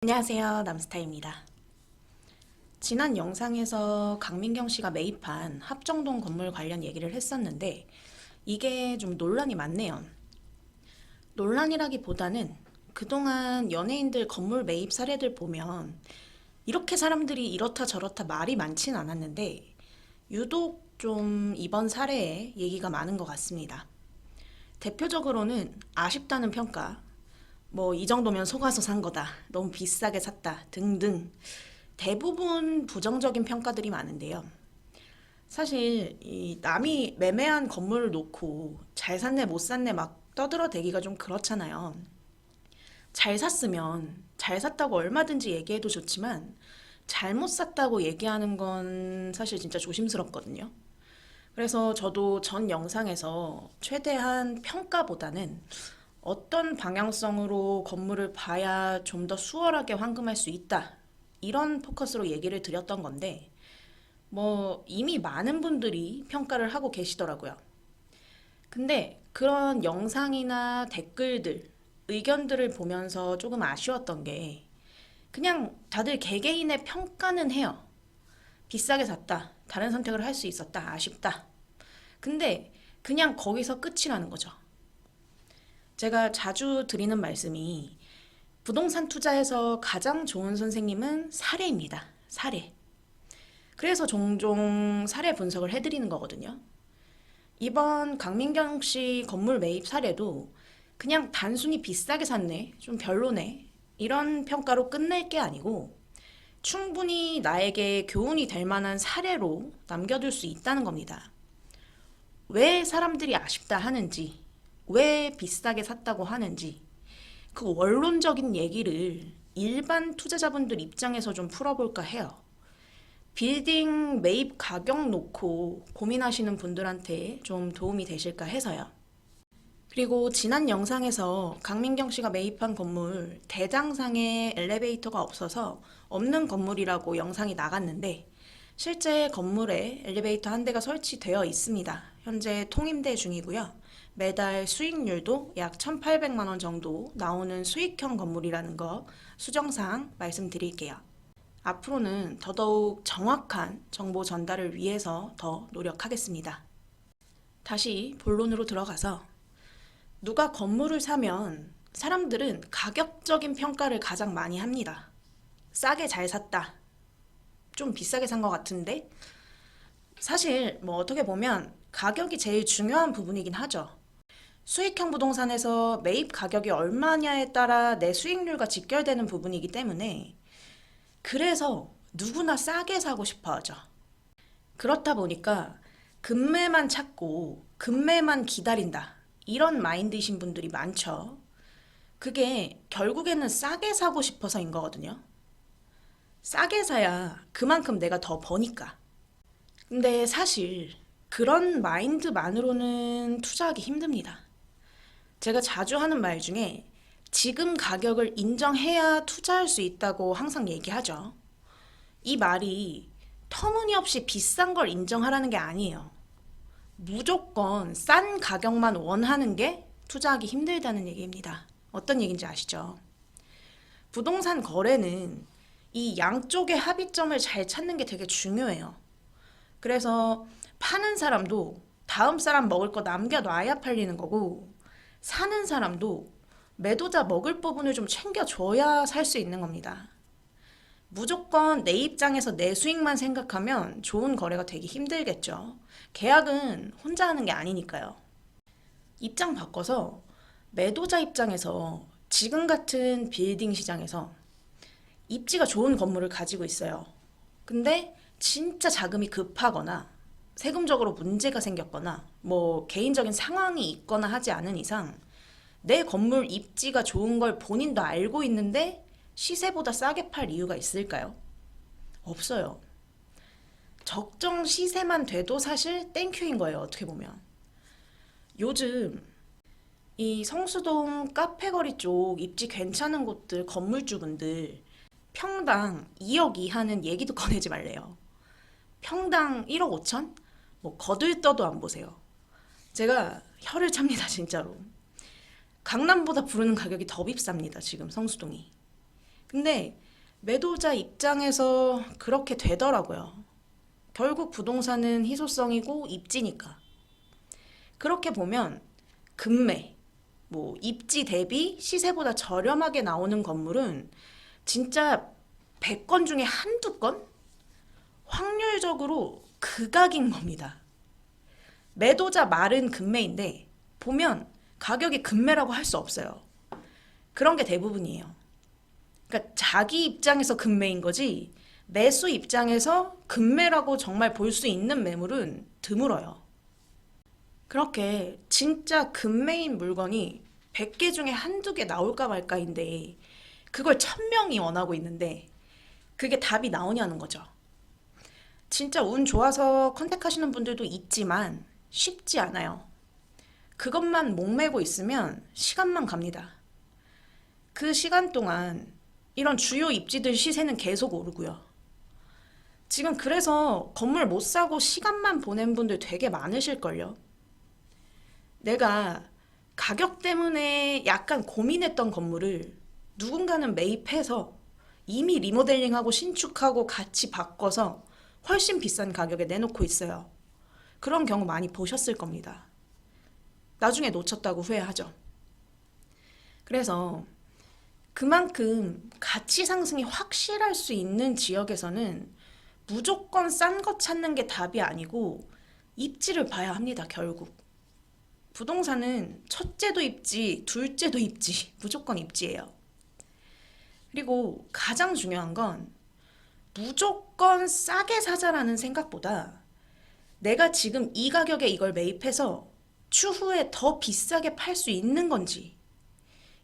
안녕하세요. 남스타입니다. 지난 영상에서 강민경 씨가 매입한 합정동 건물 관련 얘기를 했었는데 이게 좀 논란이 많네요. 논란이라기보다는 그동안 연예인들 건물 매입 사례들 보면 이렇게 사람들이 이렇다 저렇다 말이 많진 않았는데 유독 좀 이번 사례에 얘기가 많은 것 같습니다. 대표적으로는 아쉽다는 평가, 뭐 이 정도면 속아서 산 거다, 너무 비싸게 샀다 등등 대부분 부정적인 평가들이 많은데요. 사실 이 남이 매매한 건물을 놓고 잘 샀네 못 샀네 막 떠들어대기가 좀 그렇잖아요. 잘 샀으면 잘 샀다고 얼마든지 얘기해도 좋지만 잘못 샀다고 얘기하는 건 사실 진짜 조심스럽거든요. 그래서 저도 전 영상에서 최대한 평가보다는 어떤 방향성으로 건물을 봐야 좀 더 수월하게 환금할 수 있다, 이런 포커스로 얘기를 드렸던 건데, 뭐, 이미 많은 분들이 평가를 하고 계시더라고요. 근데 그런 영상이나 댓글들, 의견들을 보면서 조금 아쉬웠던 게, 그냥 다들 개개인의 평가는 해요. 비싸게 샀다. 다른 선택을 할 수 있었다. 아쉽다. 근데 그냥 거기서 끝이라는 거죠. 제가 자주 드리는 말씀이 부동산 투자에서 가장 좋은 선생님은 사례입니다. 사례. 그래서 종종 사례 분석을 해드리는 거거든요. 이번 강민경 씨 건물 매입 사례도 그냥 단순히 비싸게 샀네, 좀 별로네, 이런 평가로 끝낼 게 아니고 충분히 나에게 교훈이 될 만한 사례로 남겨둘 수 있다는 겁니다. 왜 사람들이 아쉽다 하는지, 왜 비싸게 샀다고 하는지, 그 원론적인 얘기를 일반 투자자분들 입장에서 좀 풀어볼까 해요. 빌딩 매입 가격 놓고 고민하시는 분들한테 좀 도움이 되실까 해서요. 그리고 지난 영상에서 강민경 씨가 매입한 건물 대장상에 엘리베이터가 없어서 없는 건물이라고 영상이 나갔는데 실제 건물에 엘리베이터 한 대가 설치되어 있습니다. 현재 통임대 중이고요. 매달 수익률도 약 1,800만 원 정도 나오는 수익형 건물이라는 거 수정사항 말씀드릴게요. 앞으로는 더더욱 정확한 정보 전달을 위해서 더 노력하겠습니다. 다시 본론으로 들어가서 누가 건물을 사면 사람들은 가격적인 평가를 가장 많이 합니다. 싸게 잘 샀다. 좀 비싸게 산 것 같은데? 사실 뭐 어떻게 보면 가격이 제일 중요한 부분이긴 하죠. 수익형 부동산에서 매입 가격이 얼마냐에 따라 내 수익률과 직결되는 부분이기 때문에 그래서 누구나 싸게 사고 싶어 하죠. 그렇다 보니까 급매만 찾고 급매만 기다린다, 이런 마인드이신 분들이 많죠. 그게 결국에는 싸게 사고 싶어서인 거거든요. 싸게 사야 그만큼 내가 더 버니까. 근데 사실 그런 마인드만으로는 투자하기 힘듭니다. 제가 자주 하는 말 중에 지금 가격을 인정해야 투자할 수 있다고 항상 얘기하죠. 이 말이 터무니없이 비싼 걸 인정하라는 게 아니에요. 무조건 싼 가격만 원하는 게 투자하기 힘들다는 얘기입니다. 어떤 얘기인지 아시죠? 부동산 거래는 이 양쪽의 합의점을 잘 찾는 게 되게 중요해요. 그래서 파는 사람도 다음 사람 먹을 거 남겨놔야 팔리는 거고, 사는 사람도 매도자 먹을 부분을 좀 챙겨줘야 살 수 있는 겁니다. 무조건 내 입장에서 내 수익만 생각하면 좋은 거래가 되기 힘들겠죠. 계약은 혼자 하는 게 아니니까요. 입장 바꿔서 매도자 입장에서 지금 같은 빌딩 시장에서 입지가 좋은 건물을 가지고 있어요. 근데 진짜 자금이 급하거나 세금적으로 문제가 생겼거나 뭐 개인적인 상황이 있거나 하지 않은 이상 내 건물 입지가 좋은 걸 본인도 알고 있는데 시세보다 싸게 팔 이유가 있을까요? 없어요. 적정 시세만 돼도 사실 땡큐인 거예요, 어떻게 보면. 요즘 이 성수동 카페거리 쪽 입지 괜찮은 곳들 건물주분들 평당 2억 이하는 얘기도 꺼내지 말래요. 평당 1억 5천? 뭐 거들떠도 안 보세요. 제가 혀를 찹니다, 진짜로. 강남보다 부르는 가격이 더 비쌉니다, 지금 성수동이. 근데 매도자 입장에서 그렇게 되더라고요. 결국 부동산은 희소성이고 입지니까. 그렇게 보면 금매, 입지 대비 시세보다 저렴하게 나오는 건물은 진짜 100건 중에 한두 건? 확률적으로 극악인 겁니다. 매도자 말은 금매인데 보면 가격이 금매라고 할 수 없어요. 그런 게 대부분이에요. 그러니까 자기 입장에서 금매인 거지 매수 입장에서 금매라고 정말 볼 수 있는 매물은 드물어요. 그렇게 진짜 금매인 물건이 100개 중에 한두 개 나올까 말까인데 그걸 1000명이 원하고 있는데 그게 답이 나오냐는 거죠. 진짜 운 좋아서 컨택하시는 분들도 있지만 쉽지 않아요. 그것만 목매고 있으면 시간만 갑니다. 그 시간 동안 이런 주요 입지들 시세는 계속 오르고요. 지금 그래서 건물 못 사고 시간만 보낸 분들 되게 많으실걸요. 내가 가격 때문에 약간 고민했던 건물을 누군가는 매입해서 이미 리모델링하고 신축하고 같이 바꿔서 훨씬 비싼 가격에 내놓고 있어요. 그런 경우 많이 보셨을 겁니다. 나중에 놓쳤다고 후회하죠. 그래서 그만큼 가치 상승이 확실할 수 있는 지역에서는 무조건 싼 거 찾는 게 답이 아니고 입지를 봐야 합니다, 결국. 부동산은 첫째도 입지, 둘째도 입지, 무조건 입지예요. 그리고 가장 중요한 건 무조건 싸게 사자라는 생각보다 내가 지금 이 가격에 이걸 매입해서 추후에 더 비싸게 팔 수 있는 건지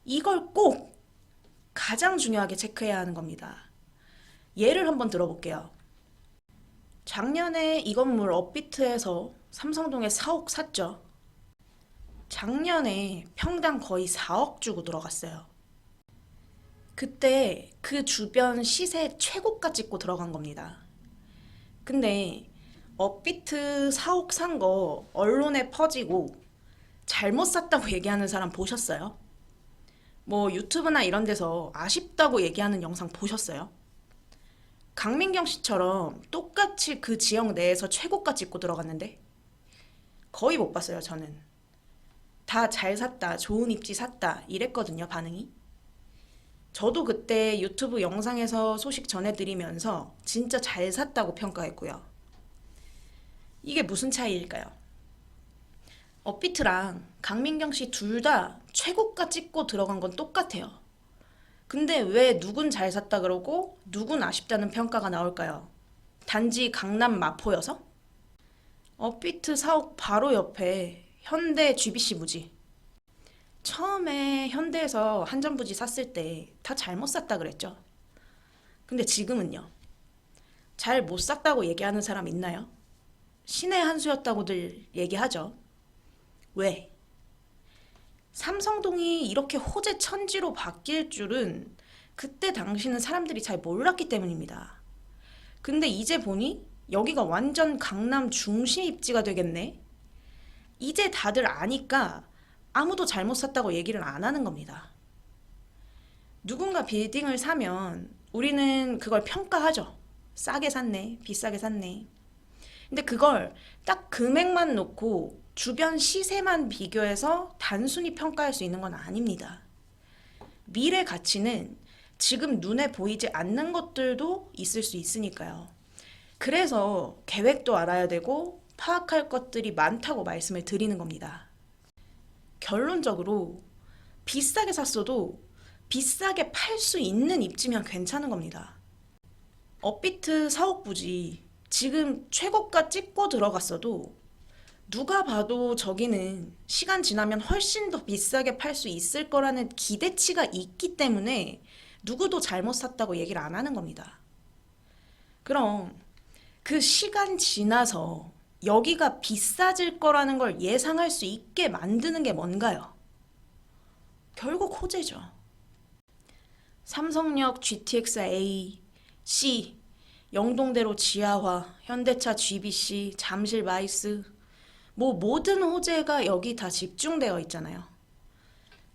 이걸 꼭 가장 중요하게 체크해야 하는 겁니다. 예를 한번 들어볼게요. 작년에 이 건물 업비트에서 삼성동에 4억 샀죠. 작년에 평당 거의 4억 주고 들어갔어요. 그때 그 주변 시세 최고가 찍고 들어간 겁니다. 근데 업비트 4억 산 거 언론에 퍼지고 잘못 샀다고 얘기하는 사람 보셨어요? 유튜브나 이런 데서 아쉽다고 얘기하는 영상 보셨어요? 강민경 씨처럼 똑같이 그 지역 내에서 최고가 찍고 들어갔는데 거의 못 봤어요, 저는. 다 잘 샀다, 좋은 입지 샀다 이랬거든요, 반응이. 저도 그때 유튜브 영상에서 소식 전해드리면서 진짜 잘 샀다고 평가했고요. 이게 무슨 차이일까요? 업비트랑 강민경 씨 둘 다 최고가 찍고 들어간 건 똑같아요. 근데 왜 누군 잘 샀다 그러고 누군 아쉽다는 평가가 나올까요? 단지 강남 마포여서? 업비트 사옥 바로 옆에 현대 GBC 부지. 처음에 현대에서 한전부지 샀을 때 다 잘못 샀다 그랬죠. 근데 지금은요. 잘 못 샀다고 얘기하는 사람 있나요? 신의 한 수였다고들 얘기하죠. 왜? 삼성동이 이렇게 호재 천지로 바뀔 줄은 그때 당시는 사람들이 잘 몰랐기 때문입니다. 근데 이제 보니 여기가 완전 강남 중심 입지가 되겠네? 이제 다들 아니까 아무도 잘못 샀다고 얘기를 안 하는 겁니다. 누군가 빌딩을 사면 우리는 그걸 평가하죠. 싸게 샀네, 비싸게 샀네. 근데 그걸 딱 금액만 놓고 주변 시세만 비교해서 단순히 평가할 수 있는 건 아닙니다. 미래 가치는 지금 눈에 보이지 않는 것들도 있을 수 있으니까요. 그래서 계획도 알아야 되고 파악할 것들이 많다고 말씀을 드리는 겁니다. 결론적으로 비싸게 샀어도 비싸게 팔 수 있는 입지면 괜찮은 겁니다. 업비트 4억 부지 지금 최고가 찍고 들어갔어도 누가 봐도 저기는 시간 지나면 훨씬 더 비싸게 팔 수 있을 거라는 기대치가 있기 때문에 누구도 잘못 샀다고 얘기를 안 하는 겁니다. 그럼 그 시간 지나서 여기가 비싸질 거라는 걸 예상할 수 있게 만드는 게 뭔가요? 결국 호재죠. 삼성역 GTX-A, C, 영동대로 지하화, 현대차 GBC, 잠실 마이스 모든 호재가 여기 다 집중되어 있잖아요.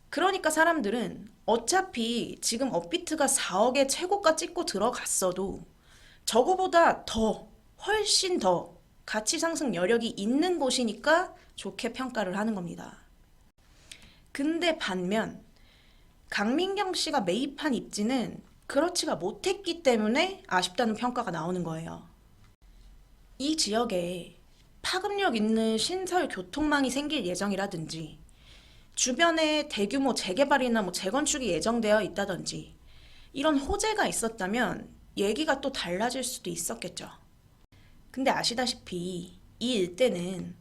그러니까 사람들은 어차피 지금 업비트가 4억에 최고가 찍고 들어갔어도 저거보다 더, 훨씬 더 가치 상승 여력이 있는 곳이니까 좋게 평가를 하는 겁니다. 근데 반면 강민경 씨가 매입한 입지는 그렇지가 못했기 때문에 아쉽다는 평가가 나오는 거예요. 이 지역에 파급력 있는 신설 교통망이 생길 예정이라든지 주변에 대규모 재개발이나 재건축이 예정되어 있다든지 이런 호재가 있었다면 얘기가 또 달라질 수도 있었겠죠. 근데 아시다시피 이 일대는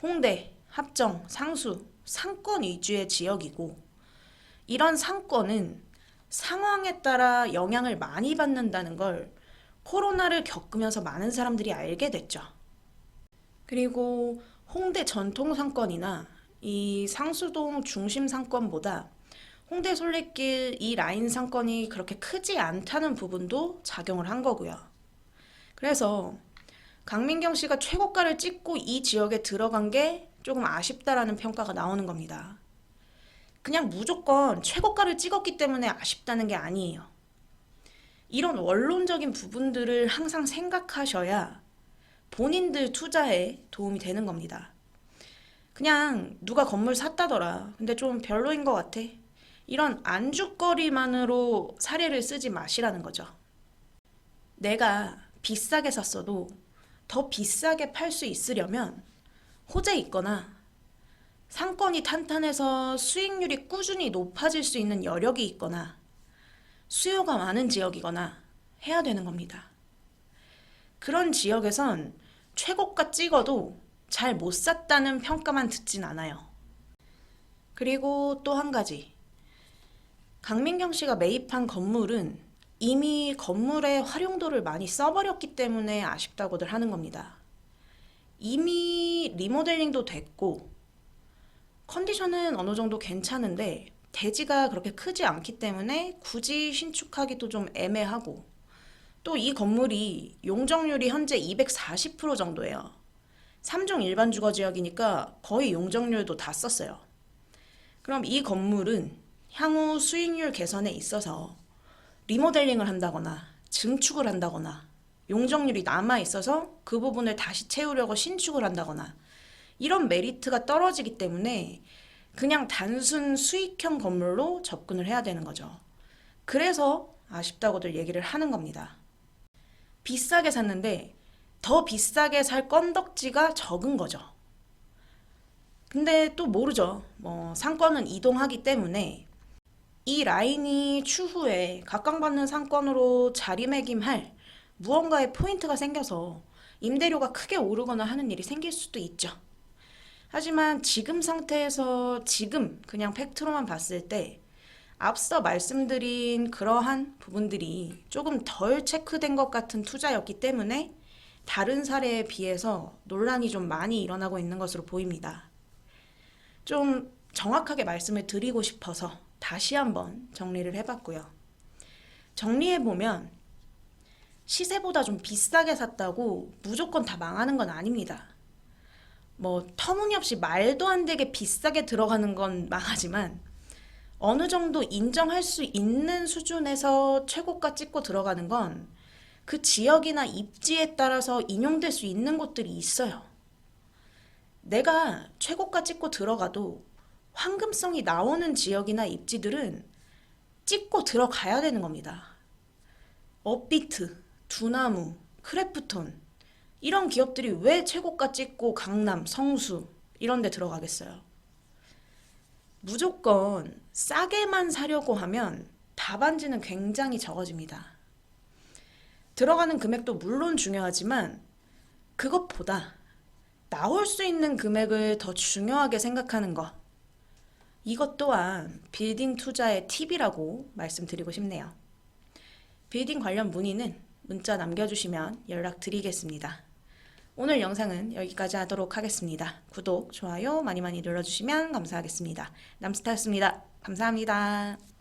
홍대, 합정, 상수, 상권 위주의 지역이고 이런 상권은 상황에 따라 영향을 많이 받는다는 걸 코로나를 겪으면서 많은 사람들이 알게 됐죠. 그리고 홍대 전통 상권이나 이 상수동 중심 상권보다 홍대 솔레길 이 라인 상권이 그렇게 크지 않다는 부분도 작용을 한 거고요. 그래서 강민경 씨가 최고가를 찍고 이 지역에 들어간 게 조금 아쉽다라는 평가가 나오는 겁니다. 그냥 무조건 최고가를 찍었기 때문에 아쉽다는 게 아니에요. 이런 원론적인 부분들을 항상 생각하셔야 본인들 투자에 도움이 되는 겁니다. 그냥 누가 건물 샀다더라. 근데 좀 별로인 것 같아. 이런 안주거리만으로 사례를 쓰지 마시라는 거죠. 내가 비싸게 샀어도 더 비싸게 팔 수 있으려면 호재 있거나 상권이 탄탄해서 수익률이 꾸준히 높아질 수 있는 여력이 있거나 수요가 많은 지역이거나 해야 되는 겁니다. 그런 지역에선 최고가 찍어도 잘 못 샀다는 평가만 듣진 않아요. 그리고 또 한 가지. 강민경 씨가 매입한 건물은 이미 건물의 활용도를 많이 써버렸기 때문에 아쉽다고들 하는 겁니다. 이미 리모델링도 됐고 컨디션은 어느 정도 괜찮은데 대지가 그렇게 크지 않기 때문에 굳이 신축하기도 좀 애매하고 또 이 건물이 용적률이 현재 240% 정도예요. 3종 일반 주거지역이니까 거의 용적률도 다 썼어요. 그럼 이 건물은 향후 수익률 개선에 있어서 리모델링을 한다거나 증축을 한다거나 용적률이 남아있어서 그 부분을 다시 채우려고 신축을 한다거나 이런 메리트가 떨어지기 때문에 그냥 단순 수익형 건물로 접근을 해야 되는 거죠. 그래서 아쉽다고들 얘기를 하는 겁니다. 비싸게 샀는데 더 비싸게 살 건덕지가 적은 거죠. 근데 또 모르죠. 상권은 이동하기 때문에 이 라인이 추후에 각광받는 상권으로 자리매김할 무언가의 포인트가 생겨서 임대료가 크게 오르거나 하는 일이 생길 수도 있죠. 하지만 지금 상태에서 지금 그냥 팩트로만 봤을 때 앞서 말씀드린 그러한 부분들이 조금 덜 체크된 것 같은 투자였기 때문에 다른 사례에 비해서 논란이 좀 많이 일어나고 있는 것으로 보입니다. 좀 정확하게 말씀을 드리고 싶어서 다시 한번 정리를 해봤고요. 정리해보면 시세보다 좀 비싸게 샀다고 무조건 다 망하는 건 아닙니다. 터무니없이 말도 안 되게 비싸게 들어가는 건 망하지만 어느 정도 인정할 수 있는 수준에서 최고가 찍고 들어가는 건 그 지역이나 입지에 따라서 인용될 수 있는 곳들이 있어요. 내가 최고가 찍고 들어가도 황금성이 나오는 지역이나 입지들은 찍고 들어가야 되는 겁니다. 업비트, 두나무, 크래프톤 이런 기업들이 왜 최고가 찍고 강남, 성수 이런 데 들어가겠어요? 무조건 싸게만 사려고 하면 답안지는 굉장히 적어집니다. 들어가는 금액도 물론 중요하지만 그것보다 나올 수 있는 금액을 더 중요하게 생각하는 것. 이것 또한 빌딩 투자의 팁이라고 말씀드리고 싶네요. 빌딩 관련 문의는 문자 남겨주시면 연락드리겠습니다. 오늘 영상은 여기까지 하도록 하겠습니다. 구독, 좋아요 많이 많이 눌러주시면 감사하겠습니다. 남스타였습니다. 감사합니다.